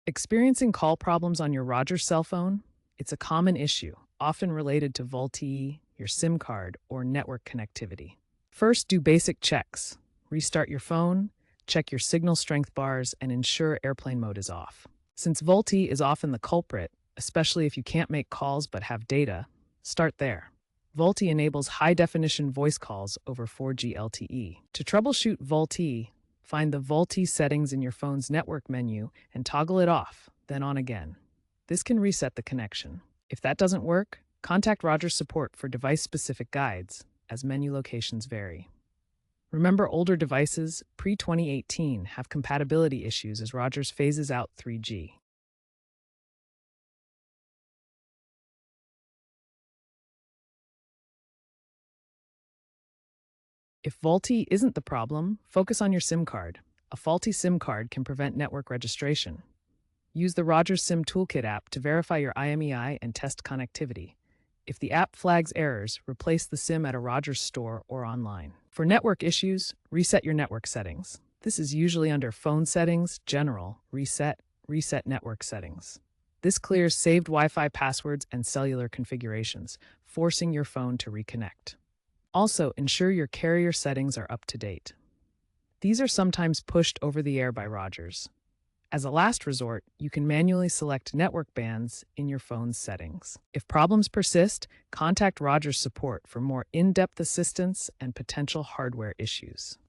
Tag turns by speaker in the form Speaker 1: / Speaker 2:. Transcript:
Speaker 1: Experiencing call problems on your Rogers cell phone? It's a common issue, often related to VoLTE, your SIM card, or network connectivity. First, do basic checks. Restart your phone, check your signal strength bars, and ensure airplane mode is off. Since VoLTE is often the culprit, especially if you can't make calls but have data, start there. VoLTE enables high-definition voice calls over 4G LTE. To troubleshoot VoLTE, find the VoLTE settings in your phone's network menu and toggle it off, then on again. This can reset the connection. If that doesn't work, contact Rogers support for device-specific guides, as menu locations vary. Remember, older devices, pre-2018, have compatibility issues as Rogers phases out 3G. If VoLTE isn't the problem, focus on your SIM card. A faulty SIM card can prevent network registration. Use the Rogers SIM Toolkit app to verify your IMEI and test connectivity. If the app flags errors, replace the SIM at a Rogers store or online. For network issues, reset your network settings. This is usually under Phone Settings, General, Reset Network Settings. This clears saved Wi-Fi passwords and cellular configurations, forcing your phone to reconnect. Also, ensure your carrier settings are up to date. These are sometimes pushed over the air by Rogers. As a last resort, you can manually select network bands in your phone's settings. If problems persist, contact Rogers support for more in-depth assistance and potential hardware issues.